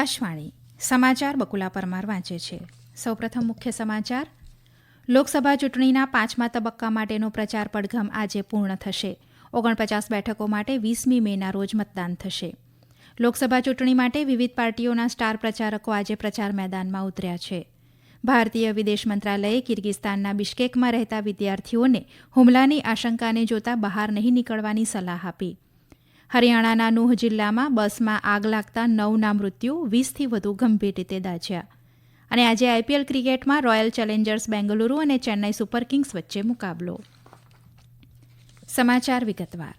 આકાશવાણી સમાચાર બકુલા પરમાર વાંચે છે. સૌપ્રથમ મુખ્ય સમાચાર. લોકસભા ચૂંટણીના 5મા તબક્કા માટેનો પ્રચાર પડઘમ આજે પૂર્ણ થશે. 49 બેઠકો માટે 20મી મેના રોજ મતદાન થશે. લોકસભા ચૂંટણી માટે વિવિધ પાર્ટીઓના સ્ટાર પ્રચારકો આજે પ્રચાર મેદાનમાં ઉતર્યા છે. ભારતીય વિદેશ મંત્રાલયે કિર્ગિસ્તાનના બિશ્કેકમાં રહેતા વિદ્યાર્થીઓને હુમલાની આશંકાને જોતા બહાર નહીં નીકળવાની સલાહ આપી. હરિયાણાના નૂહ જિલ્લામાં બસમાં આગ લાગતા 9ના મૃત્યુ, 20થી વધુ ગંભીર રીતે દાઝ્યા. અને આજે આઈપીએલ ક્રિકેટમાં રોયલ ચેલેન્જર્સ બેંગલુરુ અને ચેન્નાઈ સુપર કિંગ્સ વચ્ચે મુકાબલો. સમાચાર વિગતવાર.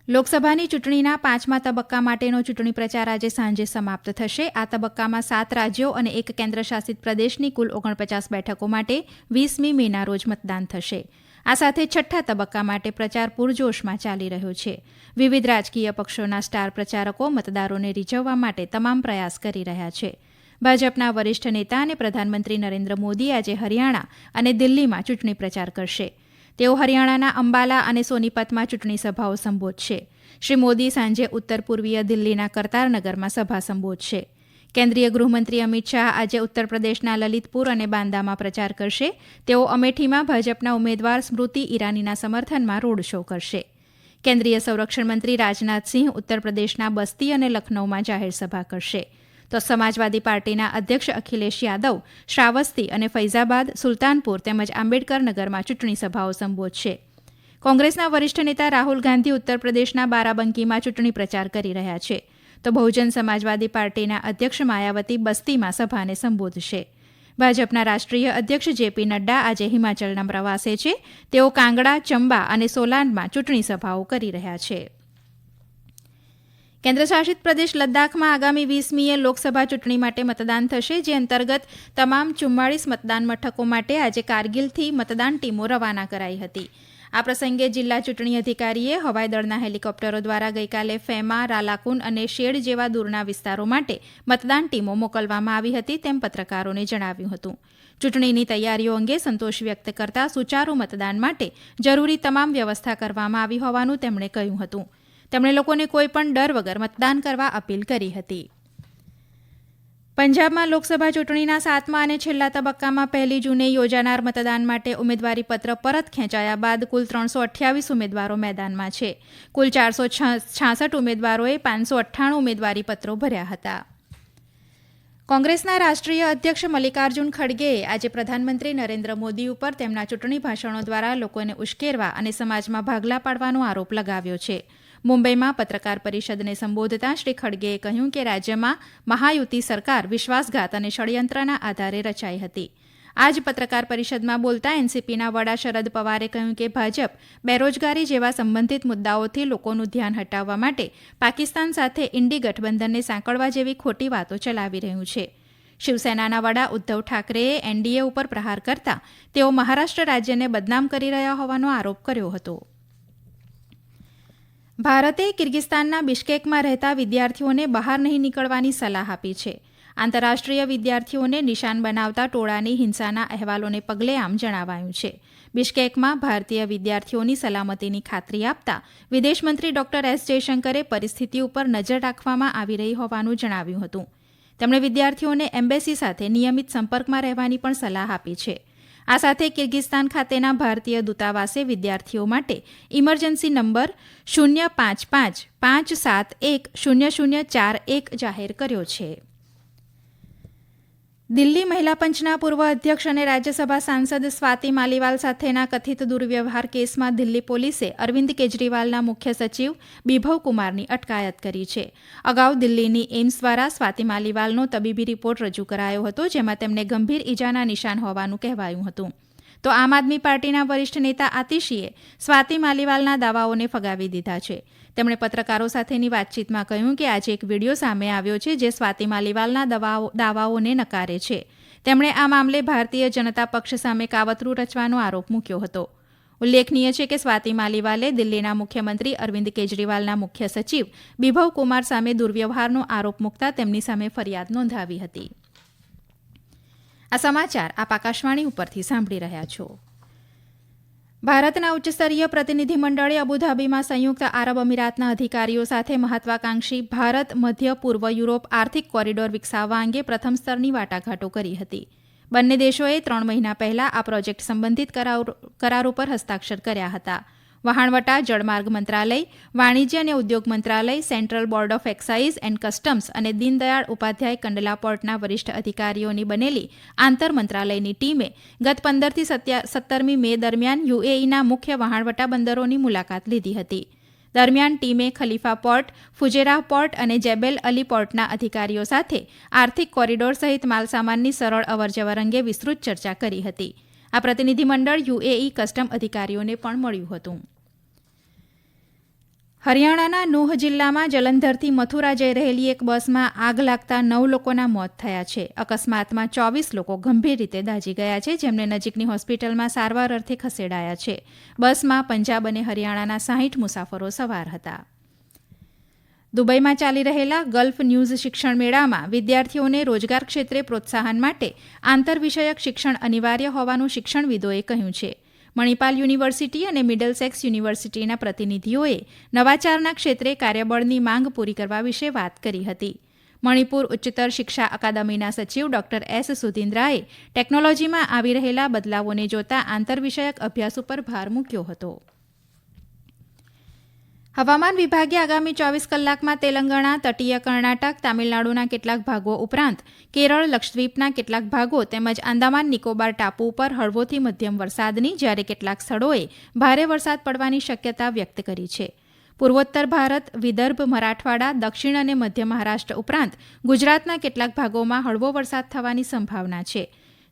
લોકસભાની ચૂંટણીના 5મા તબક્કા માટેનો ચૂંટણી પ્રચાર આજે સાંજે સમાપ્ત થશે. આ તબક્કામાં 7 રાજ્યો અને 1 કેન્દ્રશાસિત પ્રદેશની કુલ 49 બેઠકો માટે 20મી મેના રોજ મતદાન થશે. આ સાથે છઠ્ઠા તબક્કા માટે પ્રચાર પૂરજોશમાં ચાલી રહ્યો છે. વિવિધ રાજકીય પક્ષોના સ્ટાર પ્રચારકો મતદારોને રીઝવવા માટે તમામ પ્રયાસ કરી રહ્યા છે. ભાજપના વરિષ્ઠ નેતા અને પ્રધાનમંત્રી નરેન્દ્ર મોદી આજે હરિયાણા અને દિલ્હીમાં ચૂંટણી પ્રચાર કરશે. તેઓ હરિયાણાના અંબાલા અને સોનીપતમાં ચૂંટણી સભાઓ સંબોધશે. શ્રી મોદી સાંજે ઉત્તર પૂર્વીય દિલ્હીના કરતારનગરમાં સભા સંબોધશે. કેન્દ્રીય ગૃહમંત્રી અમિત શાહ આજે ઉત્તર પ્રદેશના લલિતપુર અને બાંદામાં પ્રચાર કરશે. તેઓ અમેઠીમાં ભાજપના ઉમેદવાર સ્મૃતિ ઈરાનીના સમર્થનમાં રોડ શો કરશે. કેન્દ્રીય સંરક્ષણ મંત્રી રાજનાથસિંહ ઉત્તર પ્રદેશના બસ્તી અને લખનૌમાં જાહેર સભા કરશે. તો સમાજવાદી પાર્ટીના અધ્યક્ષ અખિલેશ યાદવ શ્રાવસ્તી અને ફૈઝાબાદ, સુલતાનપુર તેમજ આંબેડકર નગરમાં ચૂંટણી સભાઓ સંબોધશે. કોંગ્રેસના વરિષ્ઠ નેતા રાહુલ ગાંધી ઉત્તર પ્રદેશના બારાબંકીમાં ચૂંટણી પ્રચાર કરી રહ્યા છે. તો બહુજન સમાજવાદી પાર્ટીના અધ્યક્ષ માયાવતી બસ્તીમાં સભાને સંબોધશે. ભાજપના રાષ્ટ્રીય અધ્યક્ષ જેપી નડ્ડા આજે હિમાચલના પ્રવાસે છે. તેઓ કાંગડા, ચંબા અને સોલાનમાં ચૂંટણી સભાઓ કરી રહ્યા છે. કેન્દ્રશાસિત પ્રદેશ લદ્દાખમાં આગામી 20મીએ લોકસભા ચૂંટણી માટે મતદાન થશે, જે અંતર્ગત તમામ 44 મતદાન મથકો માટે આજે કારગિલથી મતદાન ટીમો રવાના કરાઈ હતી. આ પ્રસંગે જિલ્લા ચૂંટણી અધિકારીએ હવાઈદળના હેલિકોપ્ટરો દ્વારા ગઈકાલે ફેમા, રાલાકુન અને શેડ જેવા દૂરના વિસ્તારો માટે મતદાન ટીમો મોકલવામાં આવી હતી તેમ પત્રકારોને જણાવ્યું હતું. ચૂંટણીની તૈયારીઓ અંગે સંતોષ વ્યક્ત કરતા સુચારુ મતદાન માટે જરૂરી તમામ વ્યવસ્થા કરવામાં આવી હોવાનું તેમણે કહ્યું હતું. તેમણે લોકોને કોઈપણ ડર વગર મતદાન કરવા અપીલ કરી હતી. પંજાબમાં લોકસભા ચૂંટણીના 7મા અને છેલ્લા તબક્કામાં 1 જૂને યોજાનાર મતદાન માટે ઉમેદવારીપત્ર પરત ખેંચાયા બાદ કુલ 328 ઉમેદવારો મેદાનમાં છે. કુલ 466 ઉમેદવારોએ 598 ઉમેદવારીપત્રો ભર્યા હતા. કોંગ્રેસના રાષ્ટ્રીય અધ્યક્ષ મલ્લિકાર્જુન ખડગેએ આજે પ્રધાનમંત્રી નરેન્દ્ર મોદી ઉપર તેમના ચૂંટણી ભાષણો દ્વારા લોકોને ઉશ્કેરવા અને સમાજમાં ભાગલા પાડવાનો આરોપ લગાવ્યો છે. મુંબઈમાં પત્રકાર પરિષદને સંબોધતા શ્રી ખડગેએ કહ્યું કે રાજ્યમાં મહાયુતિ સરકાર વિશ્વાસઘાત અને ષડયંત્રના આધારે રચાઈ હતી. આ જ પત્રકાર પરિષદમાં બોલતા એનસીપીના વડા શરદ પવારે કહ્યું કે ભાજપ બેરોજગારી જેવા સંબંધિત મુદ્દાઓથી લોકોનું ધ્યાન હટાવવા માટે પાકિસ્તાન સાથે ઇન્ડી ગઠબંધનને સાંકળવા જેવી ખોટી વાતો ચલાવી રહ્યું છે. શિવસેનાના વડા ઉદ્ધવ ઠાકરેએ એનડીએ ઉપર પ્રહાર કરતા તેઓ મહારાષ્ટ્ર રાજ્યને બદનામ કરી રહ્યા હોવાનો આરોપ કર્યો હતો. ભારતે કિર્ગિસ્તાનના બિશ્કેકમાં રહેતા વિદ્યાર્થીઓને બહાર નહીં નીકળવાની સલાહ આપી છે. આંતરરાષ્ટ્રીય વિદ્યાર્થીઓને નિશાન બનાવતા ટોળાની હિંસાના અહેવાલોને પગલે આમ જણાવાયું છે. બિશ્કેકમાં ભારતીય વિદ્યાર્થીઓની સલામતીની ખાતરી આપતા વિદેશમંત્રી ડોક્ટર એસ જયશંકરે પરિસ્થિતિ ઉપર નજર રાખવામાં આવી રહી હોવાનું જણાવ્યું હતું. તેમણે વિદ્યાર્થીઓને એમ્બેસી સાથે નિયમિત સંપર્કમાં રહેવાની પણ સલાહ આપી છે. આ સાથે કિર્ગિસ્તાન ખાતેના ભારતીય દૂતાવાસે વિદ્યાર્થીઓ માટે ઇમરજન્સી નંબર 055 571 0041 જાહેર કર્યો છે. દિલ્હી મહિલા પંચના પૂર્વ અધ્યક્ષ અને રાજ્યસભા સાંસદ સ્વાતિ માલીવાલ સાથેના કથિત દુર્વ્યવહાર કેસમાં દિલ્હી પોલીસે અરવિંદ કેજરીવાલના મુખ્ય સચિવ બિભવ કુમારની અટકાયત કરી છે. અગાઉ દિલ્હીની એઇમ્સ દ્વારા સ્વાતિ માલીવાલનો તબીબી રિપોર્ટ રજૂ કરાયો હતો, જેમાં તેમને ગંભીર ઈજાના નિશાન હોવાનું કહેવાયું હતું. તો આમ આદમી પાર્ટીના વરિષ્ઠ નેતા આતિશીએ સ્વાતિ માલીવાલના દાવાઓને ફગાવી દીધા છે. તેમણે પત્રકારો સાથેની વાતચીતમાં કહ્યું કે આજે એક વિડીયો સામે આવ્યો છે જે સ્વાતિ માલીવાલના દાવાઓને નકારે છે. તેમણે આ મામલે ભારતીય જનતા પક્ષ સામે કાવતરું રચવાનો આરોપ મૂક્યો હતો. ઉલ્લેખનીય છે કે સ્વાતિ માલીવાલે દિલ્હીના મુખ્યમંત્રી અરવિંદ કેજરીવાલના મુખ્ય સચિવ બિભવ કુમાર સામે દુર્વ્યવહારનો આરોપ મૂકતા તેમની સામે ફરિયાદ નોંધાવી હતી. આ સમાચાર આપ આકાશવાણી ઉપરથી સાંભળી રહ્યા છો. ભારતના ઉચ્ચસ્તરીય પ્રતિનિધિમંડળે અબુધાબીમાં સંયુક્ત આરબ અમીરાતના અધિકારીઓ સાથે મહત્વાકાંક્ષી ભારત મધ્ય પૂર્વ યુરોપ આર્થિક કોરિડોર વિકસાવવા અંગે પ્રથમ સ્તરની વાટાઘાટો કરી હતી. બંને દેશોએ 3 મહિના પહેલા આ પ્રોજેક્ટ સંબંધિત કરારો પર હસ્તાક્ષર કર્યા હતા. વહાણવટા, જળમાર્ગ મંત્રાલય, વાણિજ્ય અને ઉદ્યોગ મંત્રાલય, Central Board of Excise and Customs અને દીનદયાળ ઉપાધ્યાય કંડલા પોર્ટના વરિષ્ઠ અધિકારીઓની બનેલી આંતર મંત્રાલયની ટીમે ગત 15થી 17મી મે દરમિયાન યુએઈના મુખ્ય વહાણવટા બંદરોની મુલાકાત લીધી હતી. દરમિયાન ટીમે ખલીફા પોર્ટ, ફુજેરાહ પોર્ટ અને જેબેલ અલી પોર્ટના અધિકારીઓ સાથે આર્થિક કોરિડોર સહિત માલસામાનની સરળ અવરજવર અંગે વિસ્તૃત ચર્ચા કરી હતી. આ પ્રતિનિધિમંડળ યુએઈ કસ્ટમ અધિકારીઓને પણ મળ્યું હતું. હરિયાણાના નૂહ જિલ્લામાં જલંધરથી મથુરા જઈ રહેલી એક બસમાં આગ લાગતા 9 લોકોના મોત થયા છે. અકસ્માતમાં 24 લોકો ગંભીર રીતે દાઝી ગયા છે, જેમને નજીકની હોસ્પિટલમાં સારવાર અર્થે ખસેડાયા છે. બસમાં પંજાબ અને હરિયાણાના 60 મુસાફરો સવાર હતા. દુબઈમાં ચાલી રહેલા ગલ્ફ ન્યૂઝ શિક્ષણ મેળામાં વિદ્યાર્થીઓને રોજગાર ક્ષેત્રે પ્રોત્સાહન માટે આંતરવિષયક શિક્ષણ અનિવાર્ય હોવાનું શિક્ષણવિદોએ કહ્યું છે. મણિપાલ યુનિવર્સિટી અને મિડલસેક્સ યુનિવર્સિટીના પ્રતિનિધિઓએ નવાચારના ક્ષેત્રે કાર્યબળની માંગ પૂરી કરવા વિશે વાત કરી હતી. મણિપુર ઉચ્ચતર શિક્ષા અકાદમીના સચિવ ડોક્ટર એસ સુધીન્દ્રાએ ટેકનોલોજીમાં આવી રહેલા બદલાવોને જોતા આંતરવિષયક અભ્યાસ ઉપર ભાર મૂક્યો હતો. હવામાન વિભાગે આગામી 24 કલાકમાં તેલંગાણા, તટીય કર્ણાટક, તામિલનાડુના કેટલાક ભાગો ઉપરાંત કેરળ, લક્ષદ્વીપના કેટલાક ભાગો તેમજ આંદામાન નિકોબાર ટાપુ ઉપર હળવોથી મધ્યમ વરસાદની જ્યારે કેટલાક સ્થળોએ ભારે વરસાદ પડવાની શક્યતા વ્યક્ત કરી છે. પૂર્વોત્તર ભારત, વિદર્ભ, મરાઠવાડા, દક્ષિણ અને મધ્ય મહારાષ્ટ્ર ઉપરાંત ગુજરાતના કેટલાક ભાગોમાં હળવો વરસાદ થવાની સંભાવના છે.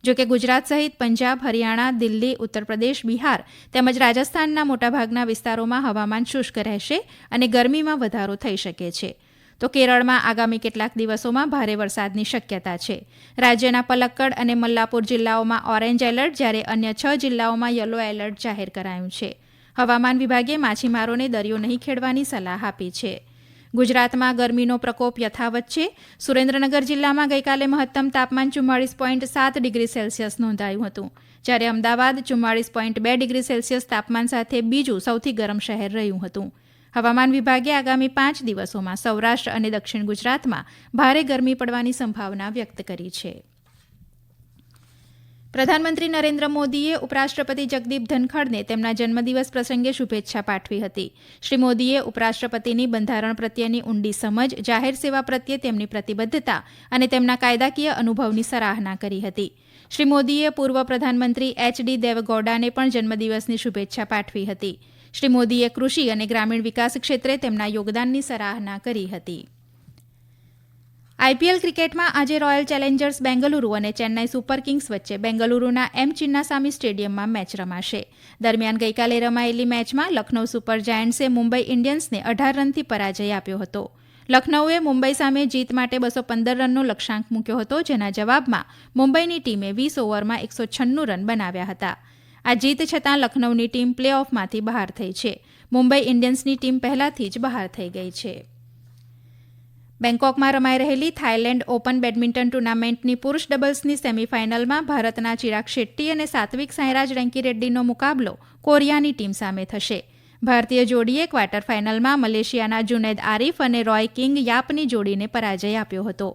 જોકે ગુજરાત સહિત પંજાબ, હરિયાણા, દિલ્હી, ઉત્તર પ્રદેશ, બિહાર તેમજ રાજસ્થાનના મોટાભાગના વિસ્તારોમાં હવામાન શુષ્ક રહેશે અને ગરમીમાં વધારો થઈ શકે છે. તો કેરળમાં આગામી કેટલાક દિવસોમાં ભારે વરસાદની શક્યતા છે. રાજ્યના પલક્કડ અને મલ્લાપુર જિલ્લાઓમાં ઓરેન્જ એલર્ટ જ્યારે અન્ય 6 જિલ્લાઓમાં યલો એલર્ટ જાહેર કરાયું છે. હવામાન વિભાગે માછીમારોને દરિયો નહીં ખેડવાની સલાહ આપી છે. ગુજરાતમાં ગરમીનો પ્રકોપ યથાવત છે. સુરેન્દ્રનગર જિલ્લામાં ગઈકાલે મહત્તમ તાપમાન 44.7 ડિગ્રી સેલ્સિયસ નોંધાયું હતું, જ્યારે અમદાવાદ 44.2 ડિગ્રી સેલ્સિયસ તાપમાન સાથે બીજું સૌથી ગરમ શહેર રહ્યું હતું. હવામાન વિભાગે આગામી 5 દિવસોમાં સૌરાષ્ટ્ર અને દક્ષિણ ગુજરાતમાં ભારે ગરમી પડવાની સંભાવના વ્યક્ત કરી છે. પ્રધાનમંત્રી નરેન્દ્ર મોદીએ ઉપરાષ્ટ્રપતિ જગદીપ ધનખડને તેમના જન્મદિવસ પ્રસંગે શુભેચ્છા પાઠવી હતી. શ્રી મોદીએ ઉપરાષ્ટ્રપતિની બંધારણ પ્રત્યેની ઊંડી સમજ, જાહેર સેવા પ્રત્યે તેમની પ્રતિબદ્ધતા અને તેમના કાયદાકીય અનુભવની સરાહના કરી હતી. શ્રી મોદીએ પૂર્વ પ્રધાનમંત્રી એચ.ડી. દેવેગૌડાને પણ જન્મદિવસની શુભેચ્છા પાઠવી હતી. શ્રી મોદીએ કૃષિ અને ગ્રામીણ વિકાસ ક્ષેત્રે તેમના યોગદાનની સરાહના કરી હતી. આઈપીએલ ક્રિકેટમાં આજે રોયલ ચેલેન્જર્સ બેંગલુરુ અને ચેન્નાઈ સુપર કિંગ્સ વચ્ચે બેંગલુરુના એમ ચિન્નાસ્વામી સ્ટેડિયમમાં મેચ રમાશે. દરમિયાન ગઈકાલે રમાયેલી મેચમાં લખનૌ સુપર જાયન્ટ્સે મુંબઈ ઇન્ડિયન્સને 18 રનથી પરાજય આપ્યો હતો. લખનૌએ મુંબઈ સામે જીત માટે 215 રનનો લક્ષ્યાંક મૂક્યો હતો, જેના જવાબમાં મુંબઈની ટીમે 20 ઓવરમાં 196 રન બનાવ્યા હતા. આ જીત છતાં લખનૌની ટીમ પ્લે ઓફમાંથી બહાર થઈ છે. મુંબઈ ઇન્ડિયન્સની ટીમ પહેલાથી જ બહાર થઈ ગઈ છે. બેંકોકમાં રમાઈ રહેલી થાઇલેન્ડ ઓપન બેડમિન્ટન ટુર્નામેન્ટની પુરુષ ડબલ્સની સેમીફાઇનલમાં ભારતના ચિરાગ શેટ્ટી અને સાત્વિક સાંઈરાજ રેન્કીરેડ્ડીનો મુકાબલો કોરિયાની ટીમ સામે થશે. ભારતીય જોડીએ ક્વાર્ટર ફાઇનલમાં મલેશિયાના જુનૈદ આરિફ અને રોય કિંગ યાપની જોડીને પરાજય આપ્યો હતો.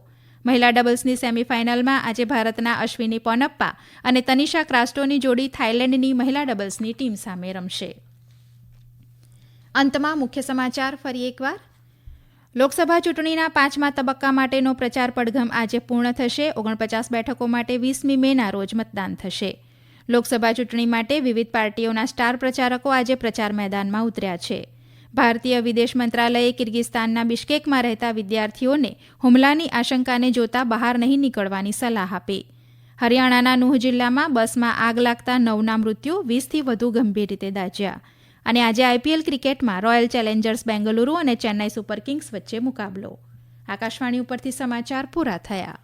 મહિલા ડબલ્સની સેમીફાઇનલમાં આજે ભારતના અશ્વિની પોનપ્પા અને તનિષા ક્રાસ્ટોની જોડી થાઇલેન્ડની મહિલા ડબલ્સની ટીમ સામે રમશે. અંતમાં મુખ્ય સમાચાર ફરી એકવાર. લોકસભા ચૂંટણીના 5મા તબક્કા માટેનો પ્રચાર પડઘમ આજે પૂર્ણ થશે. 49 બેઠકો માટે 20મી મેના રોજ મતદાન થશે. લોકસભા ચૂંટણી માટે વિવિધ પાર્ટીઓના સ્ટાર પ્રચારકો આજે પ્રચાર મેદાનમાં ઉતર્યા છે. ભારતીય વિદેશ મંત્રાલયે કિર્ગિસ્તાનના બિશ્કેકમાં રહેતા વિદ્યાર્થીઓને હુમલાની આશંકાને જોતા બહાર નહીં નીકળવાની સલાહ આપી. હરિયાણાના નૂહ જિલ્લામાં બસમાં આગ લાગતા 9ના મૃત્યુ, 20થી વધુ ગંભીર રીતે દાઝ્યા. અને આજે આઈપીએલ ક્રિકેટમાં રોયલ ચેલેન્જર્સ બેંગલુરુ અને ચેન્નાઈ સુપર કિંગ્સ વચ્ચે મુકાબલો. આકાશવાણી ઉપરથી સમાચાર પૂરા થયા.